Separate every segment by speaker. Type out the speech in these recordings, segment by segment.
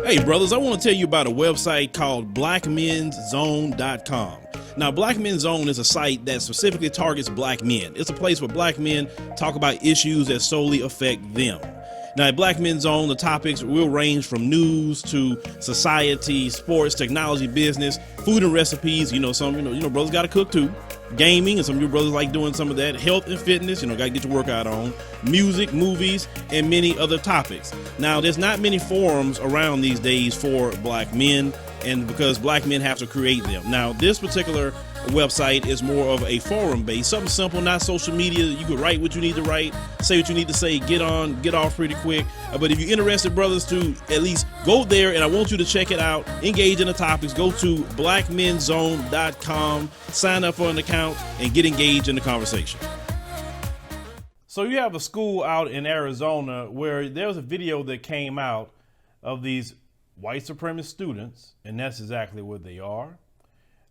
Speaker 1: Hey brothers, I want to tell you about a website called blackmenszone.com. Now, Black Men's Zone is a site that specifically targets black men. It's a place where black men talk about issues that solely affect them. Now, at Black Men's Zone, the topics will range from news to society, sports, technology, business, food and recipes. Some brothers got to cook too. Gaming, and some of your brothers like doing some of that. Health and fitness, got to get your workout on. Music, movies, and many other topics. Now, there's not many forums around these days for black men, and because black men have to create them. Now, this particular website is more of a forum based, something simple, not social media. You can write what you need to write, say what you need to say, get on, get off pretty quick. But if you're interested, brothers, to at least go there, and I want you to check it out, engage in the topics, go to blackmenszone.com, sign up for an account, and get engaged in the conversation. So you have a school out in Arizona where there was a video that came out of these white supremacist students, and that's exactly what they are.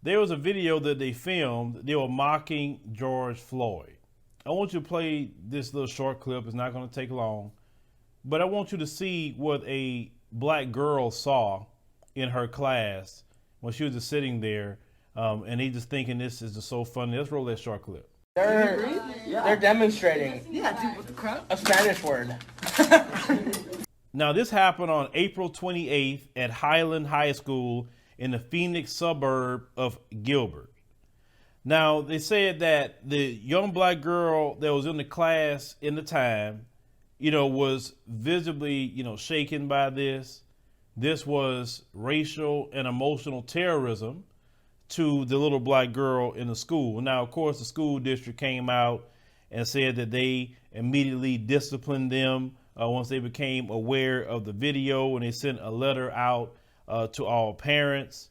Speaker 1: There was a video that they filmed. They were mocking George Floyd. I want you to play this little short clip. It's not going to take long, but I want you to see what a black girl saw in her class when she was just sitting there, and they just thinking this is just so funny. Let's roll that short clip.
Speaker 2: They're demonstrating. Yeah, dude, what the crap? A Spanish word.
Speaker 1: Now, this happened on April 28th at Highland High School in the Phoenix suburb of Gilbert. Now, they said that the young black girl that was in the class in the time, was visibly, shaken by this. This was racial and emotional terrorism to the little black girl in the school. Now, of course, the school district came out and said that they immediately disciplined them once they became aware of the video, and they sent a letter out to all parents.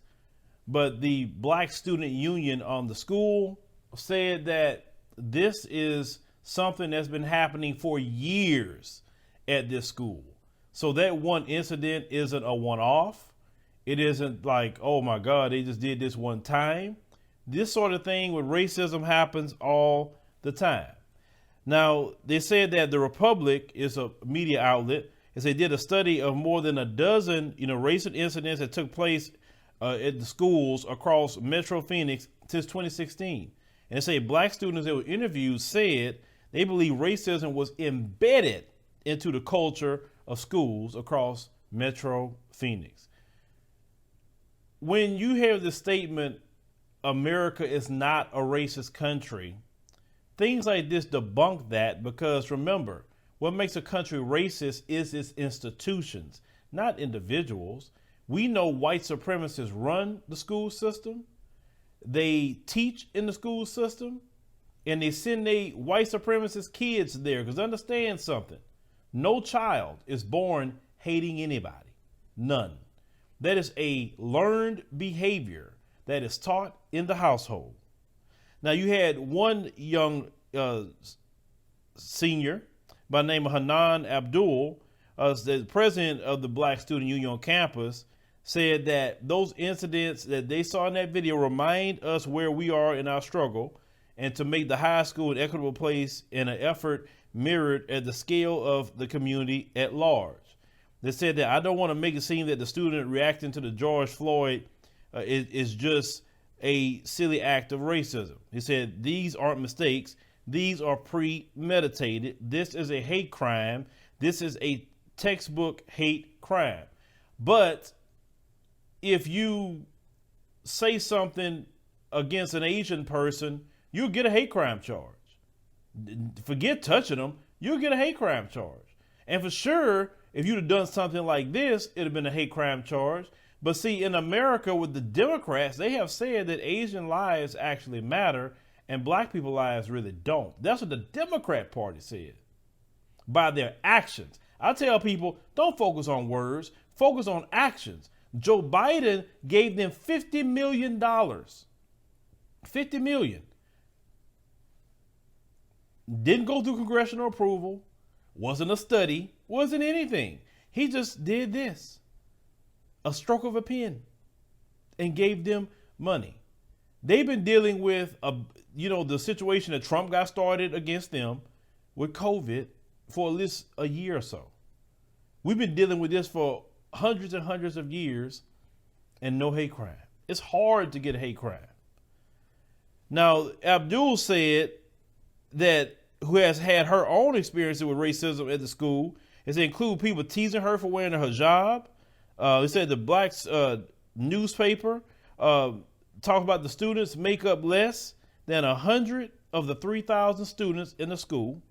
Speaker 1: But the Black Student Union on the school said that this is something that's been happening for years at this school. So that one incident isn't a one-off. It isn't like, oh my God, they just did this one time. This sort of thing with racism happens all the time. Now, they said that the Republic is a media outlet, as they did a study of more than a dozen, racist incidents that took place at the schools across Metro Phoenix since 2016. And they say black students that were interviewed said they believe racism was embedded into the culture of schools across Metro Phoenix. When you hear the statement, America is not a racist country, things like this debunk that, because remember, what makes a country racist is its institutions, not individuals. We know white supremacists run the school system. They teach in the school system, and they send their white supremacist kids there. Because understand something, no child is born hating anybody, none. That is a learned behavior that is taught in the household. Now, you had one young senior by the name of Hanan Abdul, the president of the Black Student Union on campus, said that those incidents that they saw in that video remind us where we are in our struggle, and to make the high school an equitable place in an effort mirrored at the scale of the community at large. They said that I don't want to make it seem that the student reacting to the George Floyd is just a silly act of racism. He said, these aren't mistakes. These are premeditated. This is a hate crime. This is a textbook hate crime. But if you say something against an Asian person, you'll get a hate crime charge. Forget touching them, you'll get a hate crime charge. And for sure, if you'd have done something like this, it'd have been a hate crime charge. But see, in America with the Democrats, they have said that Asian lives actually matter and black people's lives really don't. That's what the Democrat Party said by their actions. I tell people, don't focus on words, focus on actions. Joe Biden gave them $50 million. $50 million. Didn't go through congressional approval, wasn't a study, wasn't anything. He just did this, a stroke of a pen, and gave them money. They've been dealing with the situation that Trump got started against them with COVID for at least a year or so. We've been dealing with this for hundreds and hundreds of years and no hate crime. It's hard to get a hate crime. Now, Abdul said that who has had her own experiences with racism at the school is include people teasing her for wearing a hijab. They said the black newspaper talked about the students make up less than 100 of the 3,000 students in the school.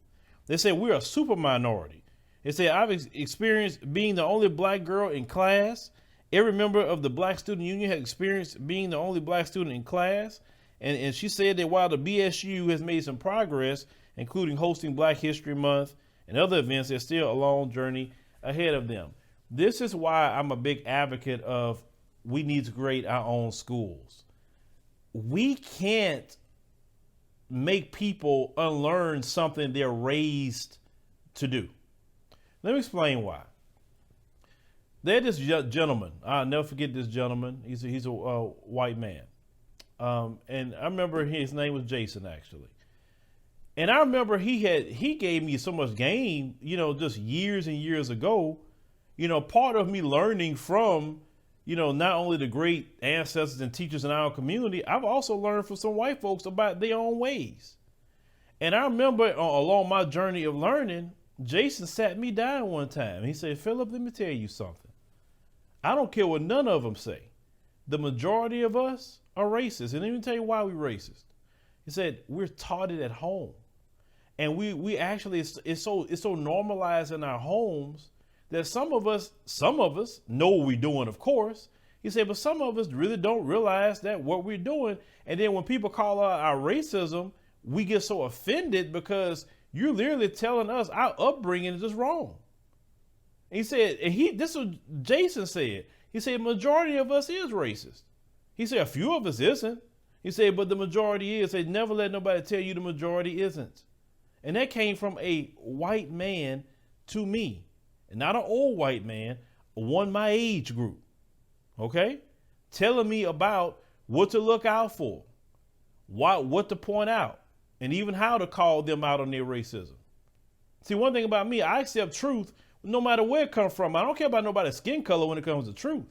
Speaker 1: They said we're a super minority. They said I've experienced being the only black girl in class. Every member of the Black Student Union has experienced being the only black student in class. And she said that while the BSU has made some progress, including hosting Black History Month and other events, there's still a long journey ahead of them. This is why I'm a big advocate of we need to create our own schools. We can't make people unlearn something they're raised to do. Let me explain why. There's this gentleman. I'll never forget this gentleman. He's a white man. And I remember his name was Jason, actually. And I remember he gave me so much game, just years and years ago. Part of me learning from, not only the great ancestors and teachers in our community, I've also learned from some white folks about their own ways. And I remember along my journey of learning, Jason sat me down one time. He said, Phillip, let me tell you something. I don't care what none of them say. The majority of us are racist. And let me tell you why we're racist. He said, we're taught it at home. And we actually, it's so normalized in our homes that some of us know what we're doing, of course. He said, but some of us really don't realize that what we're doing. And then when people call out our racism, we get so offended because you're literally telling us our upbringing is just wrong. And he said, this is what Jason said. He said, majority of us is racist. He said, a few of us isn't. He said, but the majority is. They never let nobody tell you the majority isn't. And that came from a white man to me. And not an old white man, one my age group. Okay? Telling me about what to look out for, what to point out, and even how to call them out on their racism. See, one thing about me, I accept truth no matter where it comes from. I don't care about nobody's skin color when it comes to truth.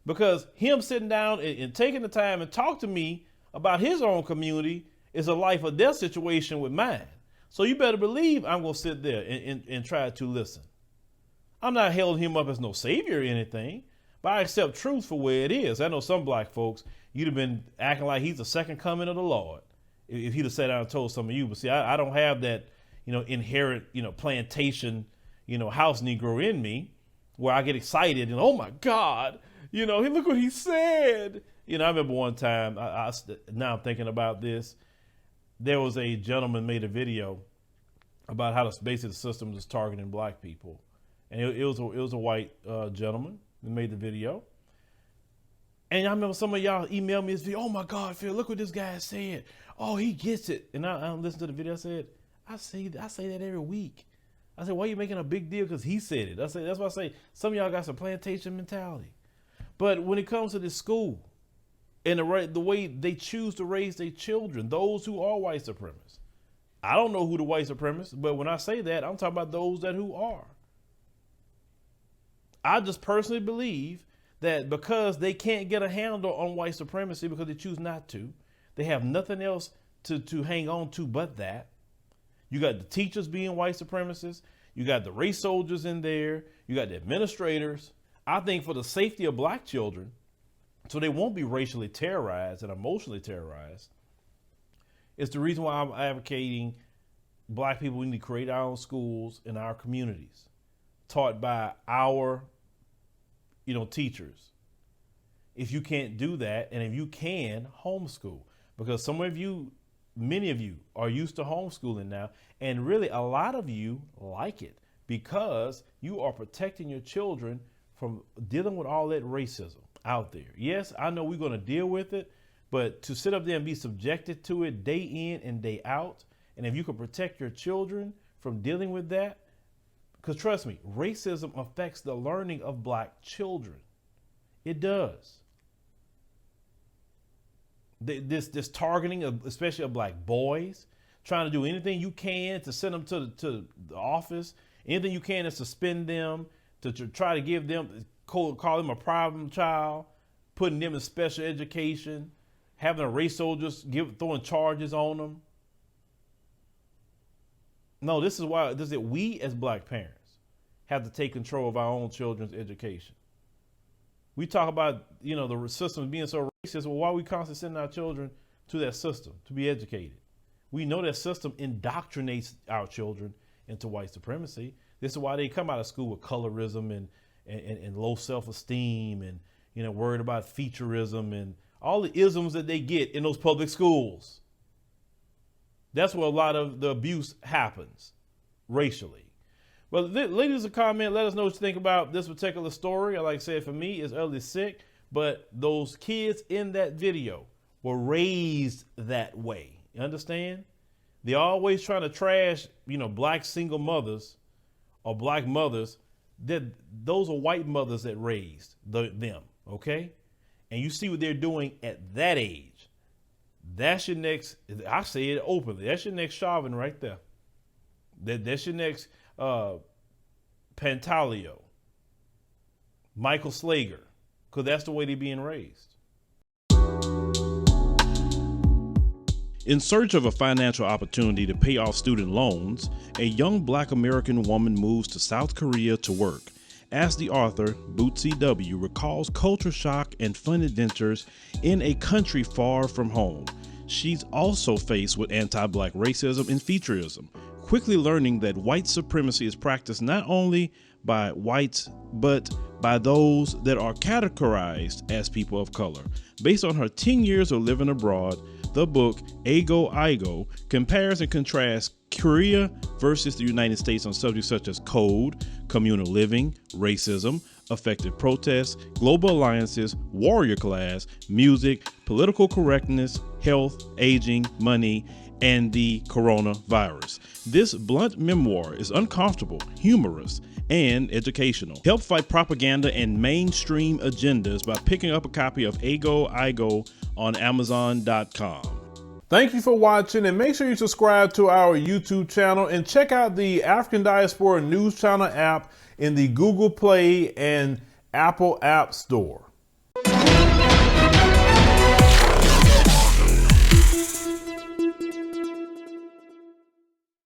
Speaker 1: Because him sitting down and taking the time and talk to me about his own community is a life or death situation with mine. So you better believe I'm going to sit there and try to listen. I'm not holding him up as no savior or anything, but I accept truth for where it is. I know some black folks, you'd have been acting like he's the second coming of the Lord if he'd have sat down and told some of you. But see, I don't have that, inherent, plantation, house Negro in me where I get excited and, oh my God, look what he said. I remember one time, now I'm thinking about this, there was a gentleman made a video about how the system is targeting black people. And it was a white gentleman who made the video. And I remember some of y'all emailed me this video. Oh my God, Phil, look what this guy said. Oh, he gets it. And I listened to the video. I said, I say that every week. I said, why are you making a big deal? Because he said it. I said, that's why I say some of y'all got some plantation mentality. But when it comes to this school and the way they choose to raise their children, those who are white supremacists, I don't know who the white supremacists, but when I say that, I'm talking about those who are. I just personally believe that because they can't get a handle on white supremacy because they choose not to, they have nothing else to hang on to but that. You got the teachers being white supremacists. You got the race soldiers in there. You got the administrators. I think for the safety of black children, so they won't be racially terrorized and emotionally terrorized, it's the reason why I'm advocating black people, we need to create our own schools in our communities, taught by our, teachers. If you can't do that, and if you can, homeschool. Because many of you are used to homeschooling now, and really a lot of you like it because you are protecting your children from dealing with all that racism out there. Yes, I know we're going to deal with it, but to sit up there and be subjected to it day in and day out, and if you can protect your children from dealing with that, because trust me, racism affects the learning of black children. It does. This targeting of, especially of black boys, trying to do anything you can to send them to the office, anything you can to suspend them, to try to give them, call them a problem child, putting them in special education, having the race soldiers throwing charges on them. No, this is we as black parents have to take control of our own children's education. We talk about, the system being so racist. Well, why are we constantly sending our children to that system to be educated? We know that system indoctrinates our children into white supremacy. This is why they come out of school with colorism and low self-esteem and, worried about featureism and all the isms that they get in those public schools. That's where a lot of the abuse happens racially. Well, ladies, a comment. Let us know what you think about this particular story. Like I said, for me, it's utterly sick. But those kids in that video were raised that way. You understand? They're always trying to trash, black single mothers or black mothers. Those are white mothers that raised them. Okay? And you see what they're doing at that age. That's your next, I say it openly, that's your next Chauvin right there. That's your next Pantaleo, Michael Slager, because that's the way they're being raised. In search of a financial opportunity to pay off student loans, a young black American woman moves to South Korea to work. As the author, Bootsy W. recalls culture shock and fun adventures in a country far from home. She's also faced with anti-black racism and featureism, quickly learning that white supremacy is practiced not only by whites, but by those that are categorized as people of color. Based on her 10 years of living abroad, the book Ago Igo compares and contrasts Korea versus the United States on subjects such as code, communal living, racism, effective protests, global alliances, warrior class, music, political correctness, health, aging, money, and the coronavirus. This blunt memoir is uncomfortable, humorous, and educational. Help fight propaganda and mainstream agendas by picking up a copy of Ago Igo on Amazon.com. Thank you for watching, and make sure you subscribe to our YouTube channel and check out the African Diaspora News Channel app in the Google Play and Apple App Store.